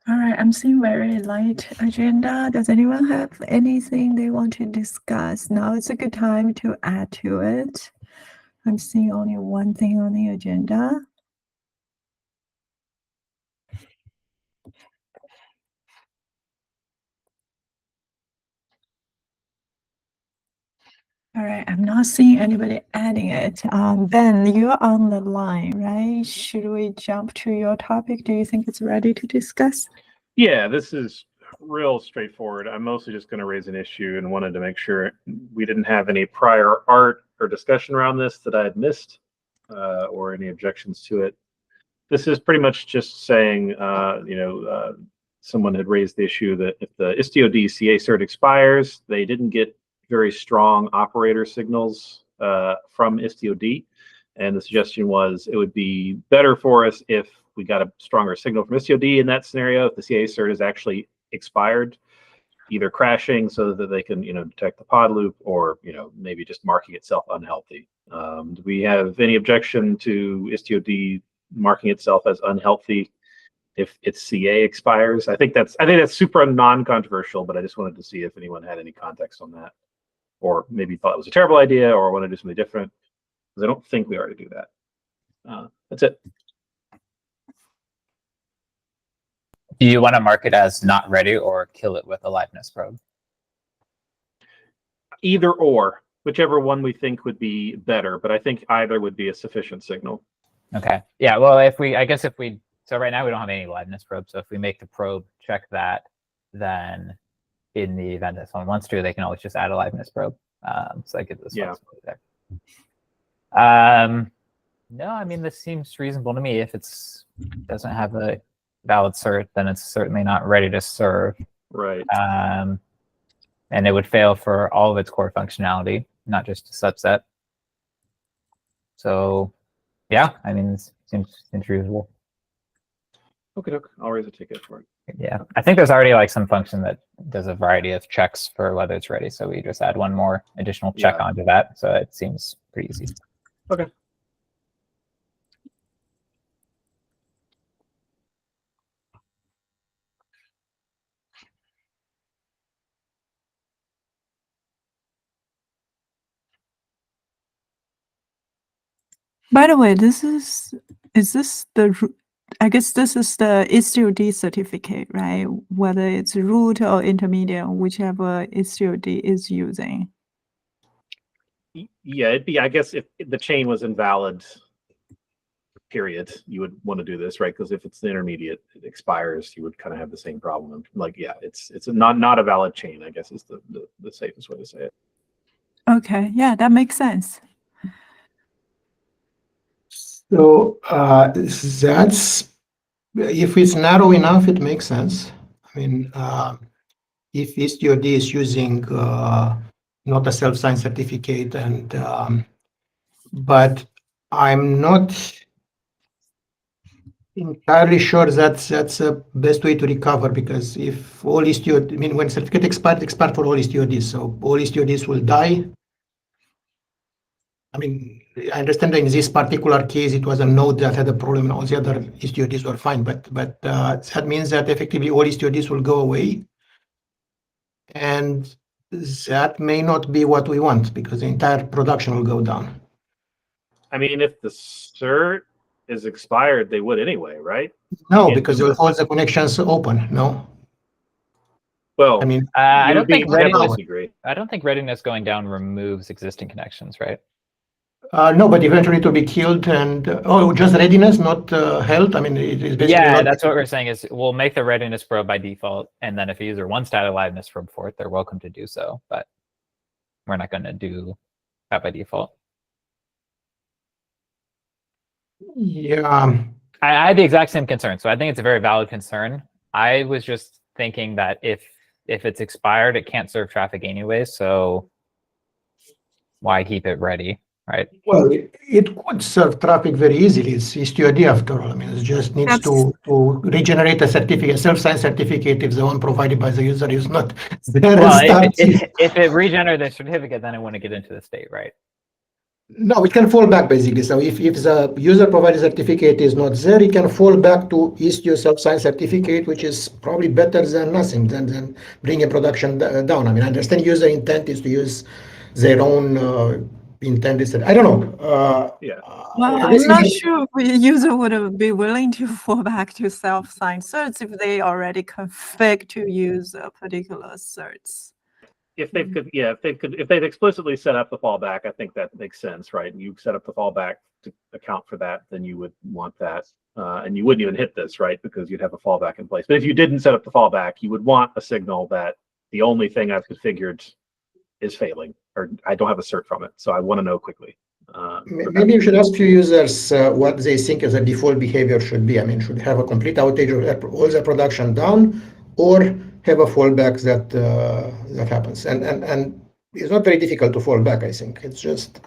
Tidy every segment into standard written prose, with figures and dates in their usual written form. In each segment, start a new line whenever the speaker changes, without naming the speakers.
All right, I'm seeing very light agenda. Does anyone have anything they want to discuss? Now it's a good time to add to it. I'm seeing only one thing on the agenda. All right, I'm not seeing anybody adding it. Ben, you're on the line, right? Should we jump to your topic? Do you think it's ready to discuss?
Yeah, this is real straightforward. I'm mostly just going to raise an issue and wanted to make sure we didn't have any prior art or discussion around this that I had missed or any objections to it. This is pretty much just saying, someone had raised the issue that if the Istio DCA cert expires, they didn't get very strong operator signals from Istio D. And the suggestion was it would be better for us if we got a stronger signal from Istio D in that scenario, if the CA cert is actually expired, either crashing so that they can, detect the pod loop, or, maybe just marking itself unhealthy. Do we have any objection to Istio D marking itself as unhealthy if its CA expires? I think that's super non-controversial, but I just wanted to see if anyone had any context on that, or maybe thought it was a terrible idea or want to do something different, because I don't think we already do that. That's it.
Do you want to mark it as not ready or kill it with a liveness probe?
Either or, whichever one we think would be better, but I think either would be a sufficient signal.
Okay. Yeah. Well, so right now we don't have any liveness probe. So if we make the probe check that, then in the event that someone wants to, they can always just add a liveness probe. So I get this flexibility there. No, I mean, this seems reasonable to me. If it doesn't have a valid cert, then it's certainly not ready to serve.
Right.
And it would fail for all of its core functionality, not just a subset. So, yeah, I mean, this seems reasonable.
Okay, I'll raise a ticket for it.
Yeah, I think there's already like some function that does a variety of checks for whether it's ready. So we just add one more additional check onto that. So it seems pretty easy.
Okay.
By the way, I guess this is the Istio D certificate, right? Whether it's root or intermediate, whichever Istio D is using.
Yeah, it'd be, I guess, if the chain was invalid, period, you would want to do this, right? Because if it's the intermediate, it expires, you would kind of have the same problem. Like, yeah, it's not a valid chain, I guess, is the safest way to say it.
Okay, yeah, that makes sense.
So that's, if it's narrow enough, it makes sense. I mean, if Istio D is using not a self-signed certificate, and but I'm not entirely sure that's the best way to recover, because if all Istio, I mean, when certificate expired for all Istio Ds, so all Istio Ds will die. I mean, I understand that in this particular case, it was a node that had a problem and all the other Istio Ds were fine, but that means that effectively all Istio Ds will go away. And that may not be what we want, because the entire production will go down.
I mean, if the cert is expired, they would anyway, right?
No, because it will hold the connections open, no?
Well,
I mean,
I don't think readiness going down removes existing connections, right?
No, but eventually it will be killed, and just readiness, not health. I mean, it is basically.
Yeah, that's what we're saying is we'll make the readiness probe by default, and then if a user wants to add a liveness probe for it, they're welcome to do so, but we're not going to do that by default.
Yeah.
I had the exact same concern, so I think it's a very valid concern. I was just thinking that if it's expired, it can't serve traffic anyway, so why keep it ready? Right.
Well, it could serve traffic very easily. It's Istio D after all. I mean, it just needs to regenerate a certificate, self-signed certificate, if the one provided by the user is not there.
Well, if it regenerates the certificate, then it wouldn't get into the state, right?
No, it can fall back basically. So if the user provided certificate is not there, it can fall back to Istio self-signed certificate, which is probably better than nothing, than bringing production down. I mean, I understand user intent is to use their own intended. I don't know.
Yeah.
Well,
For
I'm
this
not
reason-
sure if a user would be willing to fall back to self-signed certs if they already config to use a particular certs.
If they've explicitly set up the fallback, I think that makes sense, right? And you set up the fallback to account for that, then you would want that, and you wouldn't even hit this, right? Because you'd have a fallback in place. But if you didn't set up the fallback, you would want a signal that the only thing I've configured is failing, or I don't have a cert from it, so I want to know quickly.
Maybe you should ask your users what they think as a default behavior should be. I mean, should have a complete outage of all the production down, or have a fallback that happens. And it's not very difficult to fall back. I think it's just.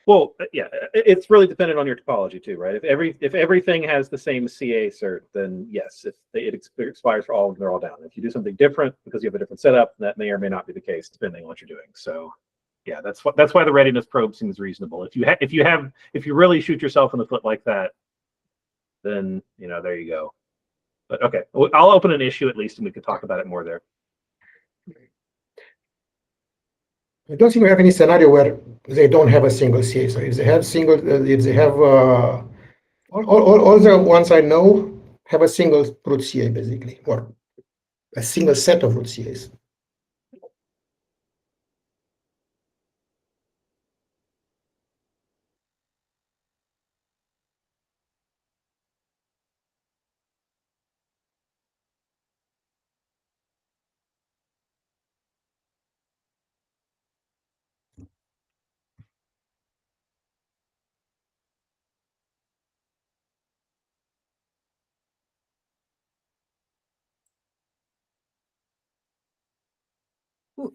Well, yeah, it's really dependent on your topology too, right? If everything has the same CA cert, then yes, if it expires for all of them, they're all down. If you do something different because you have a different setup, that may or may not be the case depending on what you're doing. So, yeah, that's why the readiness probe seems reasonable. If you really shoot yourself in the foot like that, then there you go. But okay, I'll open an issue at least, and we could talk about it more there.
I don't think we have any scenario where they don't have a single CA. So if they have all the ones I know have a single root CA basically, or a single set of root CAs.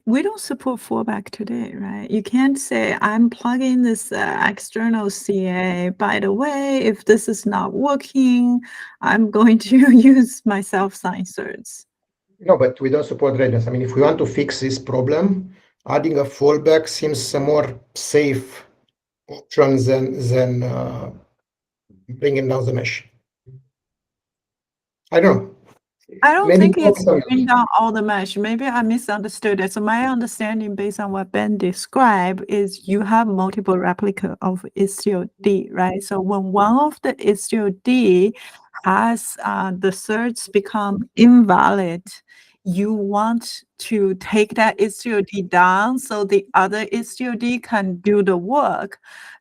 We don't support fallback today, right? You can't say, I'm plugging this external CA. By the way, if this is not working, I'm going to use my self-signed certs.
No, but we don't support readiness. I mean, if we want to fix this problem, adding a fallback seems a more safe option than bringing down the mesh. I don't know.
I don't
Maybe
think it's bring down all the mesh. Maybe I misunderstood it. So my understanding based on what Ben described is you have multiple replica of Istio D, right? So when one of the Istio D has the certs become invalid, you want to take that Istio D down so the other Istio D can do the work.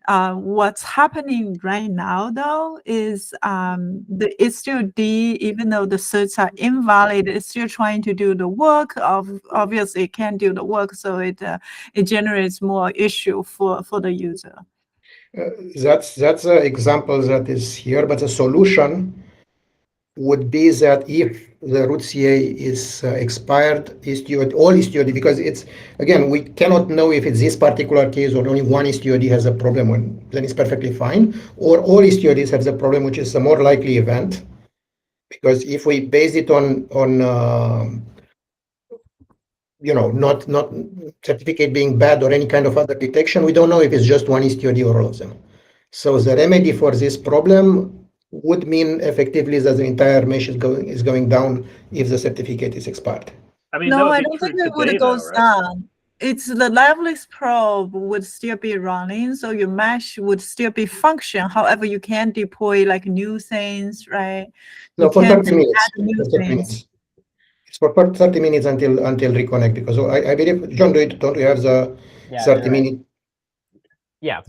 What's happening right now, though, is the Istio D, even though the certs are invalid, it's still trying to do the work. Obviously, it can't do the work, so it generates more issue for the user.
That's an example that is here, but the solution would be that if the root CA is expired, all Istio, because it's, again, we cannot know if it's this particular case or only one Istio has a problem, then it's perfectly fine, or all Istio have the problem, which is a more likely event. Because if we base it on not certificate being bad or any kind of other detection, we don't know if it's just one Istio or all of them. So the remedy for this problem would mean effectively that the entire mesh is going down if the certificate is expired.
I mean, that
No,
would
I
be
don't
true
think it would
today,
go
though, right?
down. It's the leveless probe would still be running, so your mesh would still be function. However, you can deploy like new things, right?
No, for 30 minutes.
Add new
For 30
things.
minutes. It's for 30 minutes until reconnect, because I believe, John, don't we have the 30 minute?
Yeah.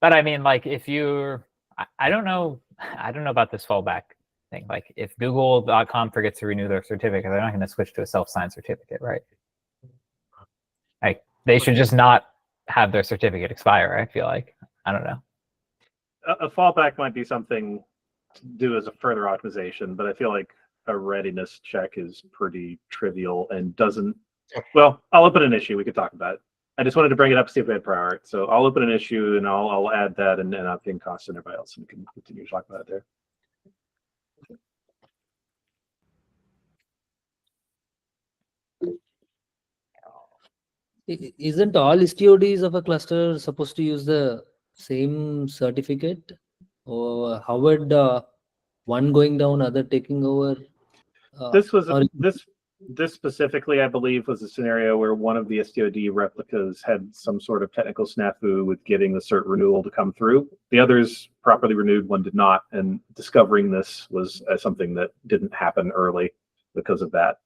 But I mean, like, if you're, I don't know about this fallback thing. Like, if Google.com forgets to renew their certificate, they're not going to switch to a self-signed certificate, right? Like, they should just not have their certificate expire. I feel like, I don't know.
A fallback might be something to do as a further optimization, but I feel like a readiness check is pretty trivial and doesn't. Well, I'll open an issue. We could talk about it. I just wanted to bring it up, see if we had prior art. So I'll open an issue and I'll add that and I'll ping costs and everybody else, and we can continue to talk about it there.
Isn't all STODs of a cluster supposed to use the same certificate? Or how would one going down, other taking over?
This was
or
this specifically, I believe, was a scenario where one of the STOD replicas had some sort of technical snafu with getting the cert renewal to come through. The others properly renewed, one did not, and discovering this was something that didn't happen early because of that.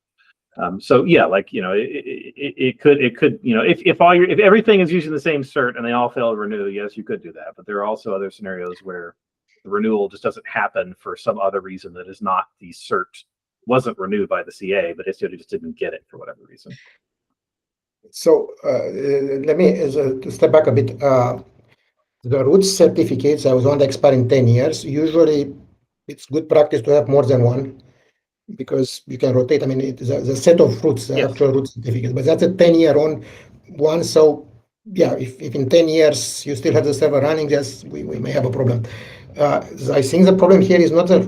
So yeah, like, you know, it could, you know, if everything is using the same cert and they all fail to renew, yes, you could do that. But there are also other scenarios where the renewal just doesn't happen for some other reason that is not the cert wasn't renewed by the CA, but STOD just didn't get it for whatever reason.
So let me step back a bit. The root certificates, I was one that expire in 10 years. Usually it's good practice to have more than one because you can rotate. I mean, it's a set of roots,
Yes.
actual root certificates, but that's a 10-year one. So yeah, if in 10 years you still have the server running, yes, we may have a problem. I think the problem here is not the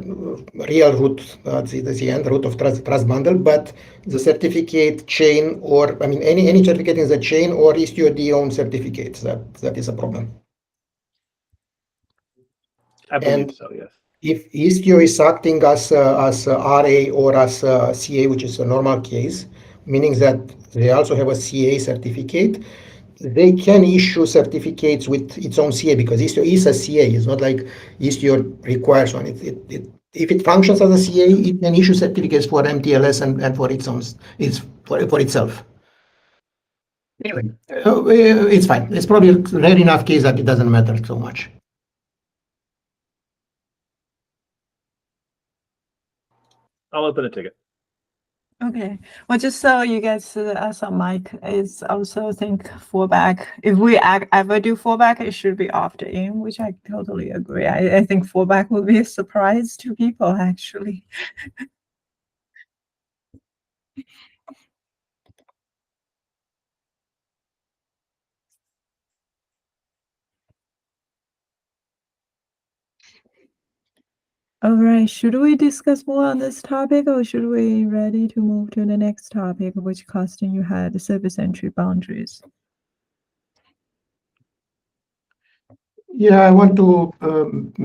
real root, the end root of trust bundle, but the certificate chain, or I mean any certificate in the chain or Istio own certificates. That is a problem.
I believe
And
so, yes.
if Istio is acting as a RA or as a CA, which is a normal case, meaning that they also have a CA certificate, they can issue certificates with its own CA because Istio is a CA. It's not like Istio requires one. If it functions as a CA, it can issue certificates for MTLS and for its own, for itself. Anyway, it's fine. It's probably a rare enough case that it doesn't matter so much.
I'll open a ticket.
Okay. Well, just so you guys as a mic is also think fallback. If we ever do fallback, it should be opt-in, which I totally agree. I think fallback will be a surprise to people actually. All right, should we discuss more on this topic or should we ready to move to the next topic, which Carsten you had, the service entry boundaries?
Yeah, I want to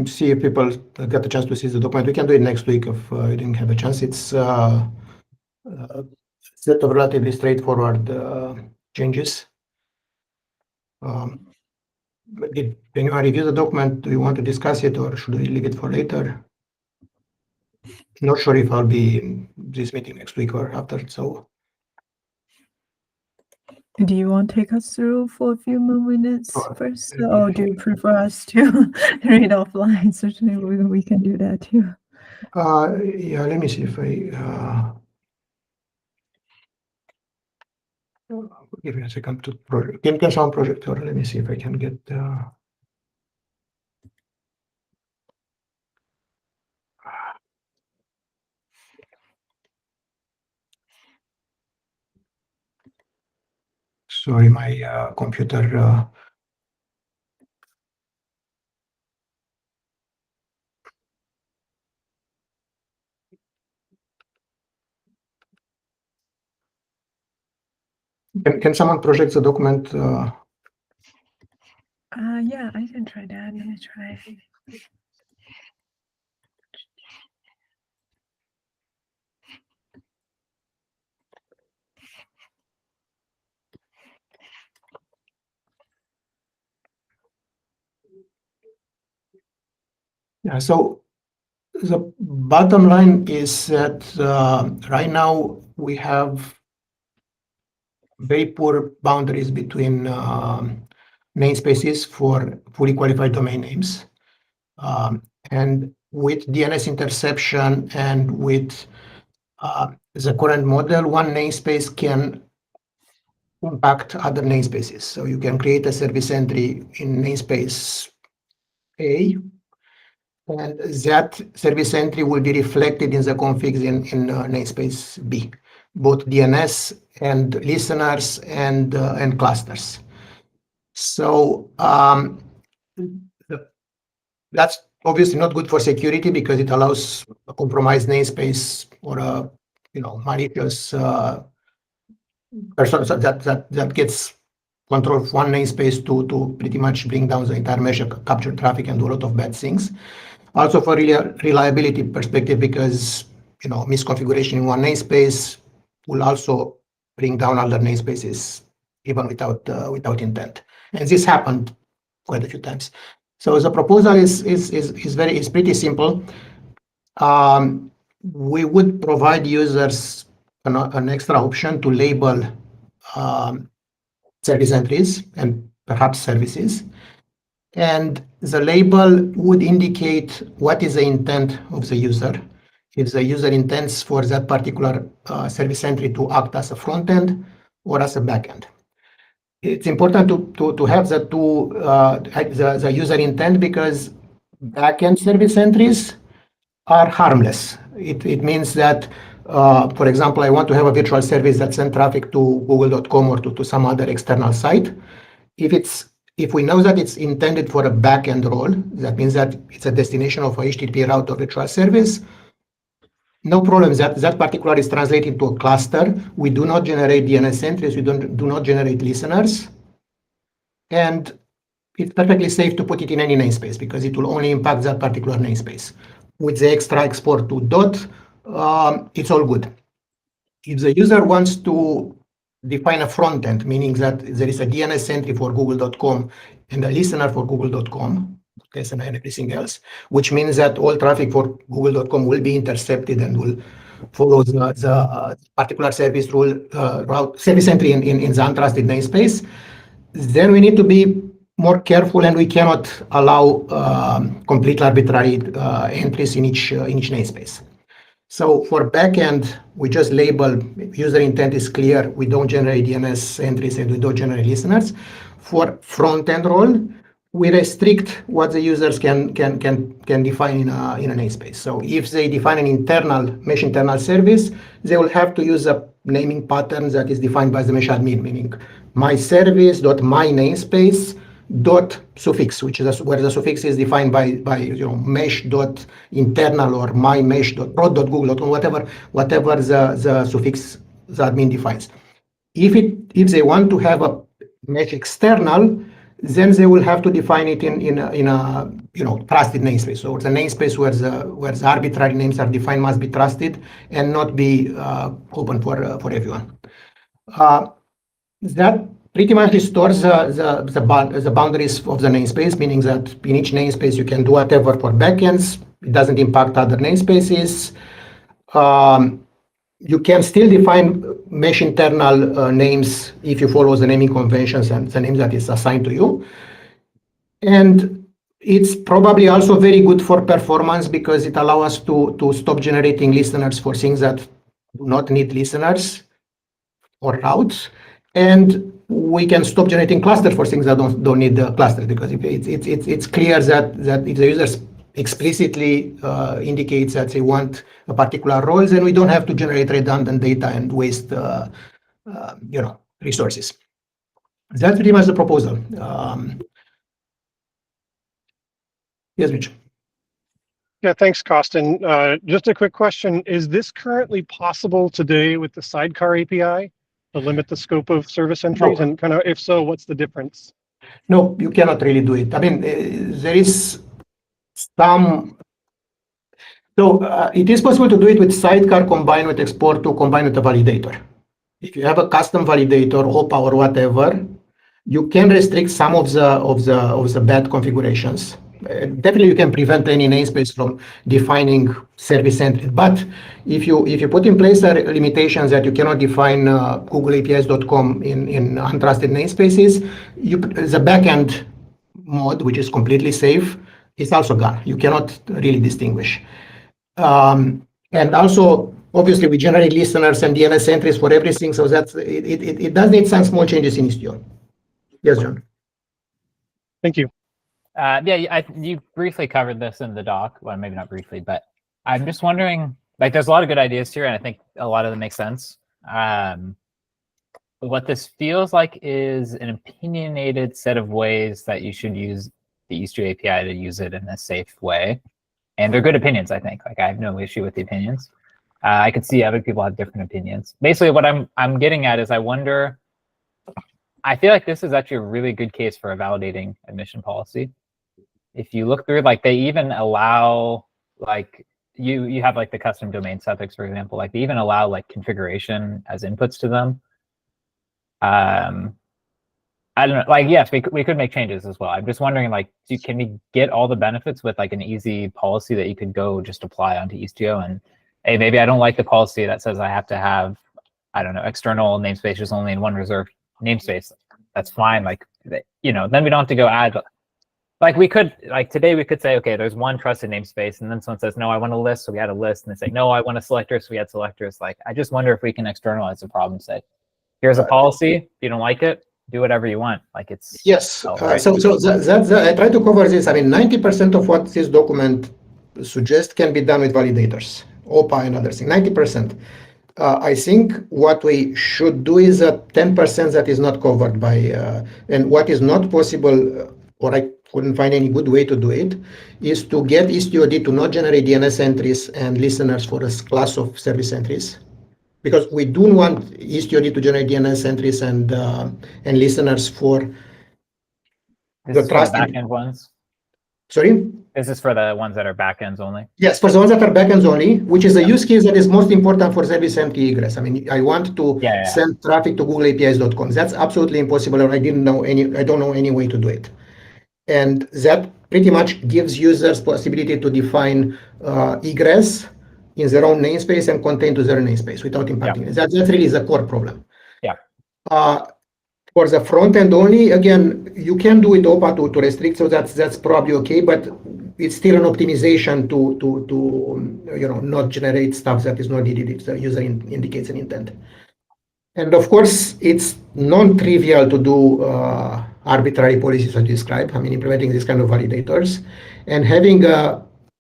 see if people get a chance to see the document. We can do it next week if you didn't have a chance. It's set of relatively straightforward changes. Can you review the document? Do you want to discuss it or should we leave it for later? Not sure if I'll be in this meeting next week or after, so.
Do you want to take us through for a few more minutes
Sure.
first, or do you prefer us to read offline? Certainly, we can do that too.
Yeah, let me see if I. Give me a second to can sound projector. Let me see if I can get. Sorry, my computer. Can someone project the document?
Yeah, I can try that. Let me try.
Yeah, so the bottom line is that right now we have very poor boundaries between namespaces for fully qualified domain names. And with DNS interception and with the current model, one namespace can impact other namespaces. So you can create a service entry in namespace A, and that service entry will be reflected in the configs in namespace B, both DNS and listeners and clusters. So that's obviously not good for security because it allows a compromised namespace or a malicious person that gets control one namespace to pretty much bring down the entire mesh, capture traffic, and do a lot of bad things. Also for reliability perspective, because misconfiguration in one namespace will also bring down other namespaces even without intent. And this happened quite a few times. So the proposal is pretty simple. We would provide users an extra option to label service entries and perhaps services. And the label would indicate what is the intent of the user. If the user intends for that particular service entry to act as a front end or as a back end. It's important to have the user intent, because backend service entries are harmless. It means that, for example, I want to have a virtual service that sends traffic to google.com or to some other external site. If we know that it's intended for a backend role, that means that it's a destination of a HTTP route or virtual service, no problem. That particular is translated to a cluster. We do not generate DNS entries. We do not generate listeners. And it's perfectly safe to put it in any namespace, because it will only impact that particular namespace. With the extra export to dot, it's all good. If the user wants to define a front end, meaning that there is a DNS entry for google.com and a listener for google.com, and everything else, which means that all traffic for google.com will be intercepted and will follow the particular service route service entry in the untrusted namespace, then we need to be more careful, and we cannot allow complete arbitrary entries in each namespace. So for backend, we just label user intent is clear. We don't generate DNS entries and we don't generate listeners. For front end role, we restrict what the users can define in a namespace. So if they define an mesh internal service, they will have to use a naming pattern that is defined by the mesh admin, meaning my service dot my namespace dot suffix, which is where the suffix is defined by mesh dot internal or my mesh dot prod dot google dot whatever the suffix the admin defines. If they want to have a mesh external, then they will have to define it in a trusted namespace. So the namespace where the arbitrary names are defined must be trusted and not be open for everyone. That pretty much restores the boundaries of the namespace, meaning that in each namespace you can do whatever for backends. It doesn't impact other namespaces. You can still define mesh internal names if you follow the naming conventions and the name that is assigned to you. And it's probably also very good for performance, because it allows us to stop generating listeners for things that do not need listeners or routes. And we can stop generating clusters for things that don't need the clusters, because it's clear that if the users explicitly indicates that they want a particular role, then we don't have to generate redundant data and waste resources. That's pretty much the proposal. Yes, Rich.
Yeah, thanks, Costin. Just a quick question. Is this currently possible today with the Sidecar API to limit the scope of service entries?
No.
And kind of, if so, what's the difference?
No, you cannot really do it. I mean, there is some. So it is possible to do it with Sidecar combined with export to combine with a validator. If you have a custom validator, OPA or whatever, you can restrict some of the bad configurations. Definitely, you can prevent any namespace from defining service entry. But if you put in place limitations that you cannot define googleapis.com in untrusted namespaces, the backend mode, which is completely safe, is also gone. You cannot really distinguish. And also, obviously, we generate listeners and DNS entries for everything, so that it does need some small changes in Istio. Yes, John.
Thank you.
Yeah, you briefly covered this in the doc. Well, maybe not briefly, but I'm just wondering, like, there's a lot of good ideas here, and I think a lot of them make sense. What this feels like is an opinionated set of ways that you should use the Istio API to use it in a safe way. And they're good opinions, I think. Like, I have no issue with the opinions. I could see other people have different opinions. Basically, what I'm getting at is I wonder I feel like this is actually a really good case for a validating admission policy. If you look through, like they even allow like you have like the custom domain suffix, for example, like they even allow like configuration as inputs to them. I don't know, like, yes, we could make changes as well. I'm just wondering, like, can we get all the benefits with like an easy policy that you could go just apply onto Istio? And hey, maybe I don't like the policy that says I have to have, I don't know, external namespaces only in one reserved namespace. That's fine. Like, you know, then we don't have to go add, like we could, like today we could say, okay, there's one trusted namespace, and then someone says, no, I want a list, so we add a list, and they say, no, I want a selector, so we add selectors. Like, I just wonder if we can externalize the problem, say, here's a policy, if you don't like it, do whatever you want. Like it's
Yes.
right?
So that's I try to cover this. I mean, 90% of what this document suggests can be done with validators, OPA and other things. 90%. I think what we should do is 10% that is not covered by, and what is not possible, or I couldn't find any good way to do it, is to get IstioD to not generate DNS entries and listeners for a class of service entries. Because we do want IstioD to generate DNS entries and listeners for
This
the
is for the
trusted.
backend ones.
Sorry?
This is for the ones that are backends only.
Yes, for the ones that are backends only, which is a use case that is most important for service empty egress. I mean, I want to send traffic to googleapis.com. That's absolutely impossible, or I don't know any way to do it. And that pretty much gives users possibility to define egress in their own namespace and contain to their namespace without impacting it. That really is a core problem.
Yeah.
For the front end only, again, you can do it OPA to restrict, so that's probably okay, but it's still an optimization to not generate stuff that is not needed if the user indicates an intent. And of course, it's non-trivial to do arbitrary policies as described. I mean, implementing this kind of validators and having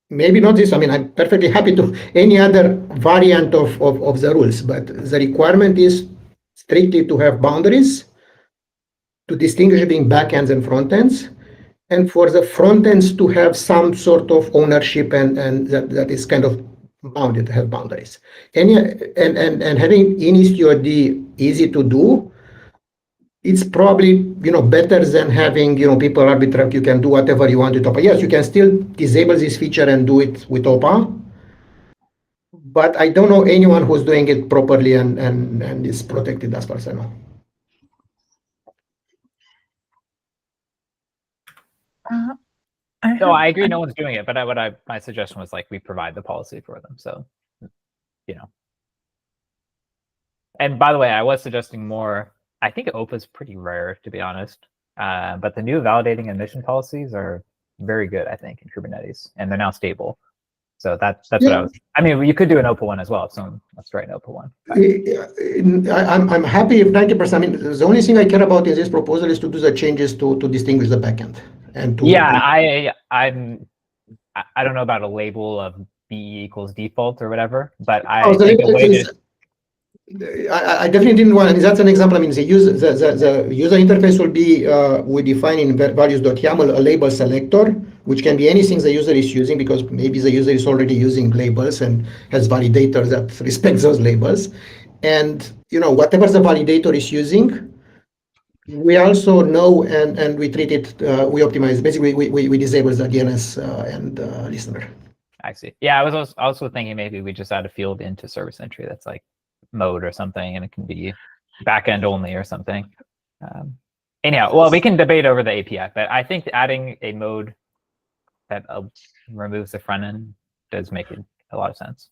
maybe not this. I mean, I'm perfectly happy to any other variant of the rules, but the requirement is strictly to have boundaries to distinguish between backends and front ends, and for the front ends to have some sort of ownership and that is kind of bounded to have boundaries. And having in IstioD easy to do, it's probably better than having people arbitrary. You can do whatever you want with OPA. Yes, you can still disable this feature and do it with OPA, but I don't know anyone who's doing it properly and is protected as far as I know.
No, I agree. No one's doing it, but my suggestion was like we provide the policy for them. So, And by the way, I was suggesting more. I think OPA is pretty rare, to be honest. But the new validating admission policies are very good, I think, in Kubernetes, and they're now stable. So that's what I was. I mean, you could do an OPA one as well. If someone wants to write an OPA one.
I'm happy if 90%. I mean, the only thing I care about in this proposal is to do the changes to distinguish the backend and to.
Yeah, I don't know about a label of BE equals default or whatever, but I think a way to.
I definitely didn't want, and that's an example. I mean, the user interface will be we define in values.yaml a label selector, which can be anything the user is using, because maybe the user is already using labels and has validators that respect those labels. And whatever the validator is using, we also know and we treat it, we optimize. Basically, we disable the DNS and listener.
I see. Yeah, I was also thinking maybe we just add a field into service entry that's like mode or something, and it can be backend only or something. Anyhow, well, we can debate over the API, but I think adding a mode that removes the front end does make it a lot of sense.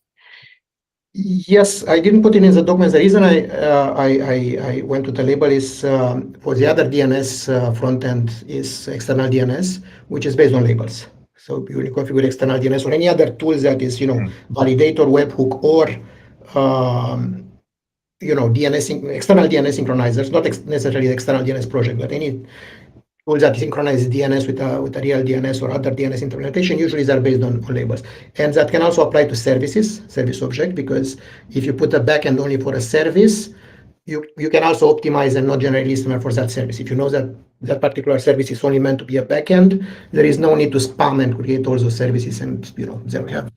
Yes,
I didn't put it in the documents. The reason I went to the label is for the other DNS front end is external DNS, which is based on labels. So you configure external DNS or any other tools that is validator, webhook, or DNS external DNS synchronizers, not necessarily the external DNS project, but any tools that synchronize DNS with a real DNS or other DNS implementation. Usually they're based on labels, and that can also apply to services, service object, because if you put a backend only for a service, you can also optimize and not generate listener for that service. If you know that that particular service is only meant to be a backend, there is no need to spam and create all those services, and then we have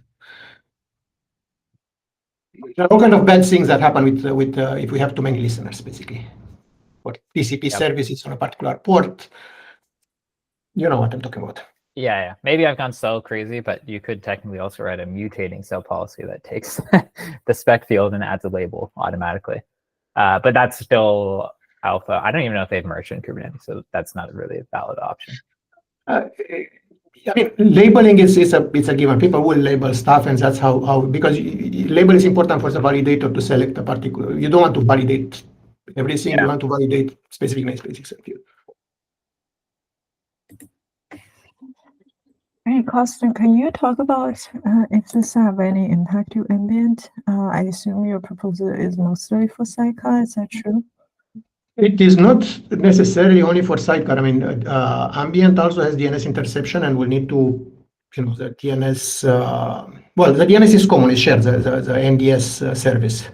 all kind of bad things that happen with if we have too many listeners, basically. for TCP
Yep.
services on a particular port. You know what I'm talking about.
Yeah. Maybe I've gone so crazy, but you could technically also write a mutating cell policy that takes the spec field and adds a label automatically. But that's still alpha. I don't even know if they've merged in Kubernetes, so that's not really a valid option.
I mean, labeling is a given. People will label stuff, and that's how because label is important for the validator to select a particular. You don't want to validate everything.
Yeah.
You want to validate specific namespaces.
Hey, Carsten, can you talk about if this have any impact to ambient? I assume your proposal is mostly for sidecar. Is that true?
It is not necessarily only for sidecar. I mean, ambient also has DNS interception, and will need to, the DNS. Well, the DNS is common; it's shared. The NDS service.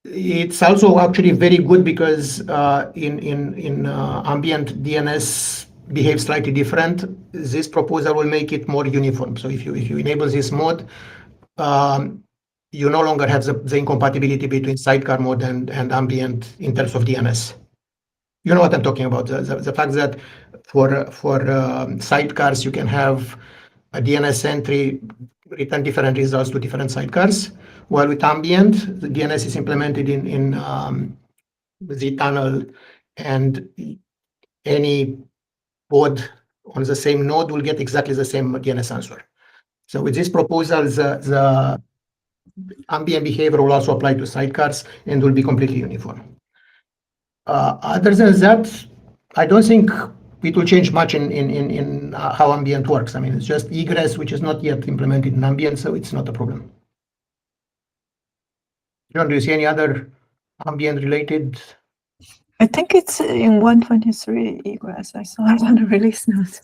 It's also actually very good because in ambient DNS behaves slightly different. This proposal will make it more uniform. So if you enable this mode, you no longer have the incompatibility between sidecar mode and ambient in terms of DNS. You know what I'm talking about. The fact that for sidecars you can have a DNS entry return different results to different sidecars, while with ambient the DNS is implemented in the tunnel, and any pod on the same node will get exactly the same DNS answer. So with this proposal, the ambient behavior will also apply to sidecars and will be completely uniform. Other than that, I don't think it will change much in how ambient works. I mean, it's just egress, which is not yet implemented in ambient, so it's not a problem. John, do you see any other ambient related?
I think it's in 123 egress. I saw it on the release notes.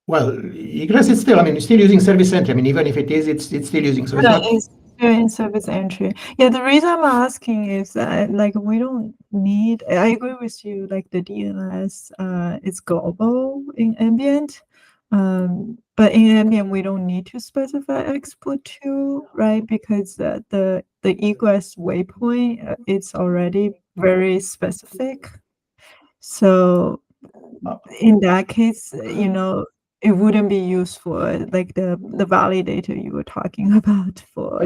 Well, egress is still, I mean, it's still using service entry. I mean, even if it is, it's still using. So it's
No,
not.
it's in service entry. Yeah, the reason I'm asking is that like we don't need. I agree with you. Like the DNS, is global in ambient, but in ambient we don't need to specify export to, right? Because the egress waypoint it's already very specific. So in that case, it wouldn't be useful, like the validator you were talking about for.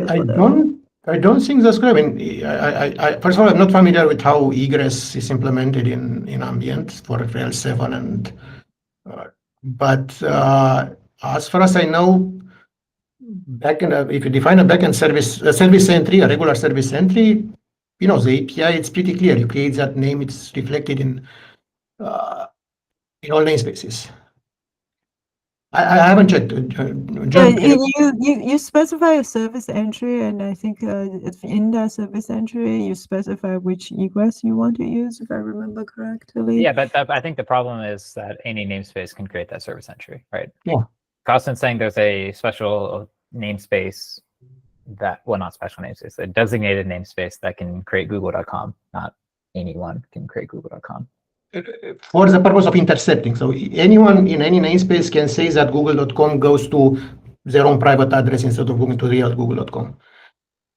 I don't think that's correct. I mean, I first of all, I'm not familiar with how egress is implemented in ambient for Rails 7, and but as far as I know, if you define a backend service, a service entry, a regular service entry, the API, it's pretty clear. You create that name; it's reflected in all namespaces. I haven't checked. John,
Yeah, you specify a service entry, and I think in that service entry you specify which egress you want to use, if I remember correctly.
Yeah, but I think the problem is that any namespace can create that service entry, right?
Yeah.
Carsten's saying there's a special namespace that, well, not special namespace, a designated namespace that can create google.com. Not anyone can create google.com.
For the purpose of intercepting. So anyone in any namespace can say that google.com goes to their own private address instead of going to real google.com.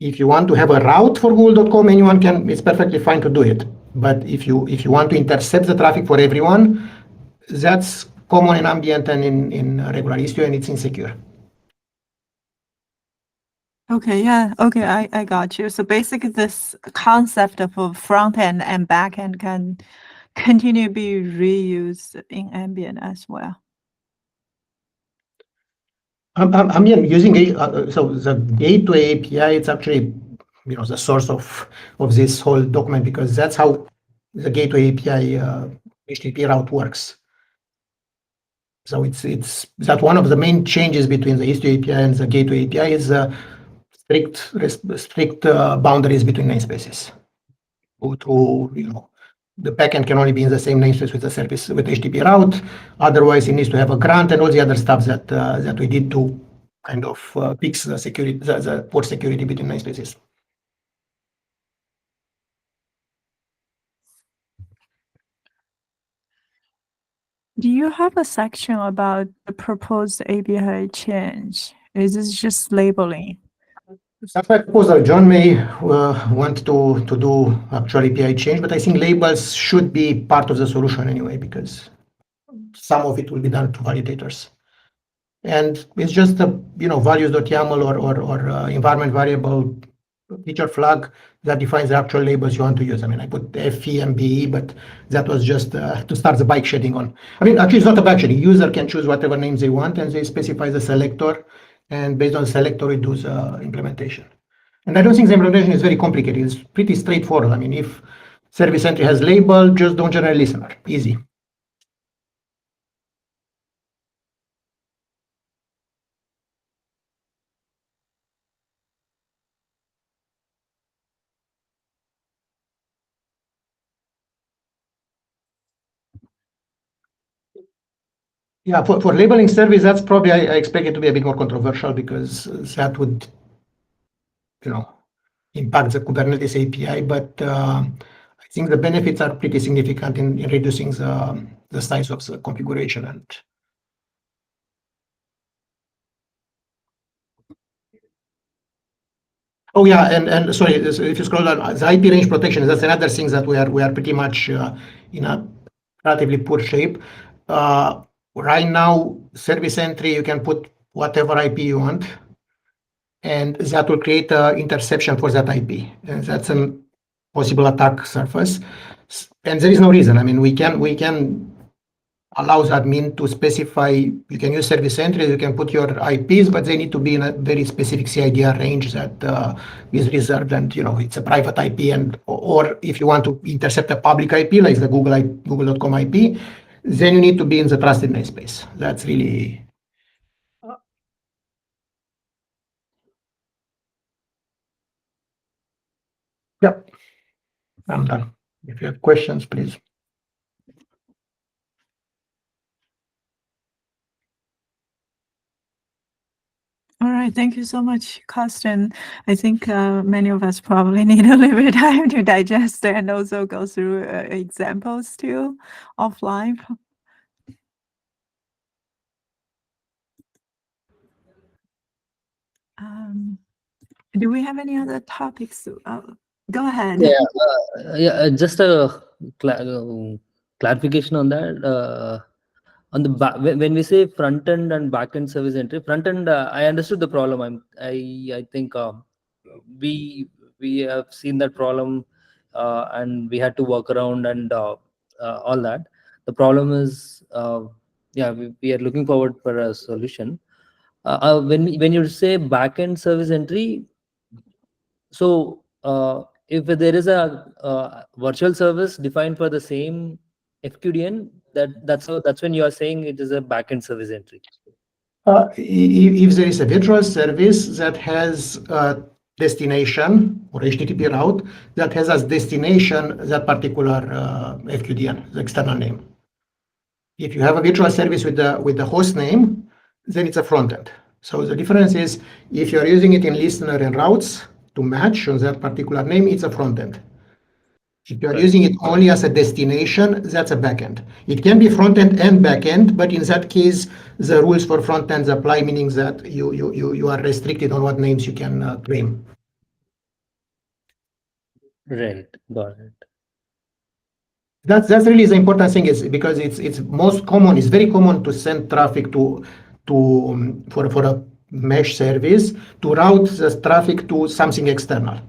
If you want to have a route for google.com, anyone can, it's perfectly fine to do it. But if you want to intercept the traffic for everyone, that's common in ambient and in regular Istio, and it's insecure.
Okay, yeah. Okay, I got you. So basically this concept of a front end and back end can continue to be reused in ambient as well.
Ambient using so the gateway API, it's actually the source of this whole document, because that's how the gateway API HTTP route works. So it's that one of the main changes between the Istio API and the gateway API is strict boundaries between namespaces. The backend can only be in the same namespace with the service with HTTP route. Otherwise, it needs to have a grant and all the other stuff that we did to kind of fix the security, the port security between namespaces.
Do you have a section about the proposed API change? Is this just labeling?
That's my proposal. John may want to do actual API change, but I think labels should be part of the solution anyway, because some of it will be done to validators. And it's just a values.yaml or environment variable feature flag that defines the actual labels you want to use. I mean, I put FE and BE, but that was just to start the bike shedding on. I mean, actually, it's not a bike shedding. User can choose whatever names they want, and they specify the selector, and based on the selector, it does implementation. And I don't think the implementation is very complicated. It's pretty straightforward. I mean, if service entry has label, just don't generate listener. Easy. Yeah, for labeling service, that's probably, I expect it to be a bit more controversial because that would, impact the Kubernetes API. But I think the benefits are pretty significant in reducing the size of the configuration. And oh yeah, and sorry, if you scroll down, the IP range protection, that's another thing that we are pretty much in a relatively poor shape. Right now, service entry, you can put whatever IP you want, and that will create an interception for that IP. And that's a possible attack surface. And there is no reason. I mean, we can allow the admin to specify, you can use service entry, you can put your IPs, but they need to be in a very specific CIDR range that is reserved, and it's a private IP, and or if you want to intercept a public IP like the Google.com IP, then you need to be in the trusted namespace. That's really Yep. I'm done. If you have questions, please.
All right, thank you so much, Carsten. I think many of us probably need a little bit of time to digest and also go through examples too offline. Do we have any other topics? Go ahead.
Just a clarification on that. On the when we say front end and back end service entry, front end, I understood the problem. I think we have seen that problem, and we had to work around and all that. The problem is, we are looking forward for a solution. When you say back end service entry, so if there is a virtual service defined for the same FQDN, that's when you are saying it is a backend service entry.
If there is a virtual service that has a destination or HTTP route that has as destination that particular FQDN, the external name. If you have a virtual service with the host name, then it's a front end. So the difference is if you're using it in listener and routes to match on that particular name, it's a front end. If you're using it only as a destination, that's a backend. It can be front end and back end, but in that case, the rules for front ends apply, meaning that you are restricted on what names you can claim.
Right, got it.
That's really the important thing, is because it's most common. It's very common to send traffic for a mesh service to route the traffic to something external.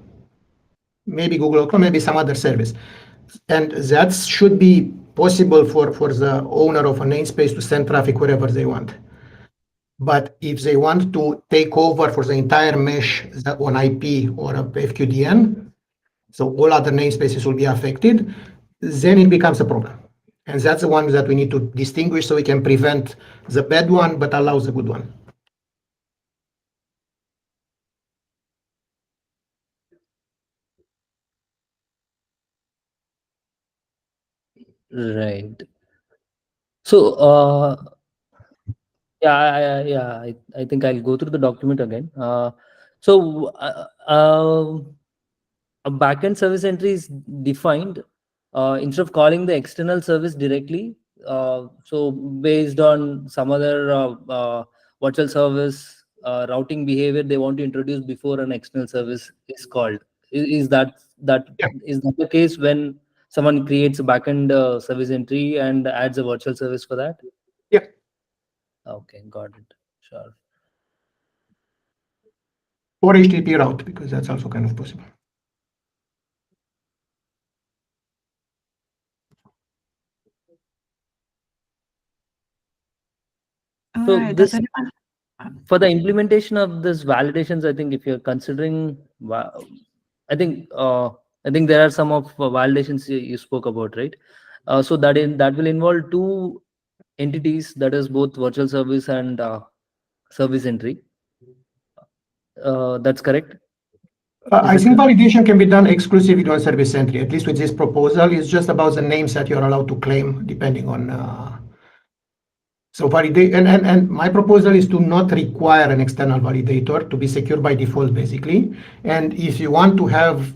Maybe Google.com, maybe some other service. And that should be possible for the owner of a namespace to send traffic wherever they want. But if they want to take over for the entire mesh on IP or a FQDN, so all other namespaces will be affected, then it becomes a problem. And that's the one that we need to distinguish so we can prevent the bad one but allow the good one.
Right. So I think I'll go through the document again. So a backend service entry is defined instead of calling the external service directly. So based on some other virtual service routing behavior they want to introduce before an external service is called. Is that
Yeah.
is that the case when someone creates a backend service entry and adds a virtual service for that?
Yeah.
Okay, got it. Sure.
Or HTTP route, because that's also kind of possible.
All
So
right. Does
this,
anyone?
for the implementation of this validations, I think if you're considering, I think there are some of validations you spoke about, right? So that will involve two entities, that is both virtual service and service entry. That's correct.
I
Is it
think
correct?
validation can be done exclusively on service entry, at least with this proposal. It's just about the names that you're allowed to claim, depending on. So validate, and my proposal is to not require an external validator, to be secure by default, basically. And if you want to have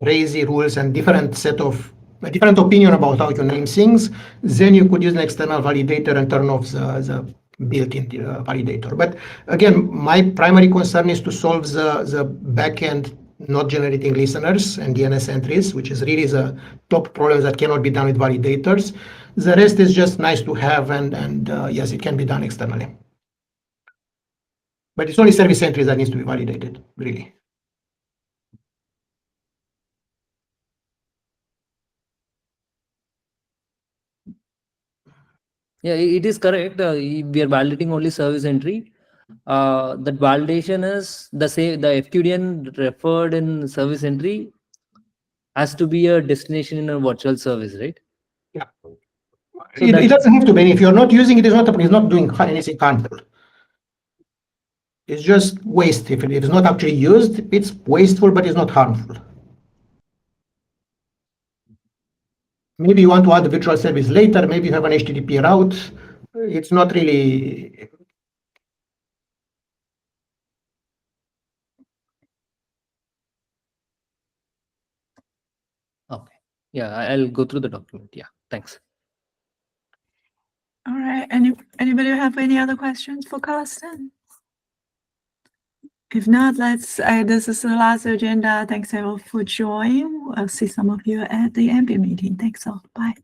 crazy rules and a different opinion about how to name things, then you could use an external validator and turn off the built-in validator. But again, my primary concern is to solve the backend not generating listeners and DNS entries, which is really the top problem that cannot be done with validators. The rest is just nice to have, and yes, it can be done externally. But it's only service entries that needs to be validated, really.
Yeah, it is correct. We are validating only service entry. That validation is the FQDN referred in service entry has to be a destination in a virtual service, right?
Yeah.
So
It doesn't have to be. If you're not using it, it's not doing anything harmful. It's just waste. If it is not actually used, it's wasteful, but it's not harmful. Maybe you want to add a virtual service later. Maybe you have an HTTP route. It's not really.
okay. Yeah, I'll go through the document. Yeah, thanks.
All right. Anybody have any other questions for Carsten? If not, let's. This is the last agenda. Thanks everyone for joining. I'll see some of you at the MB meeting. Thanks all. Bye.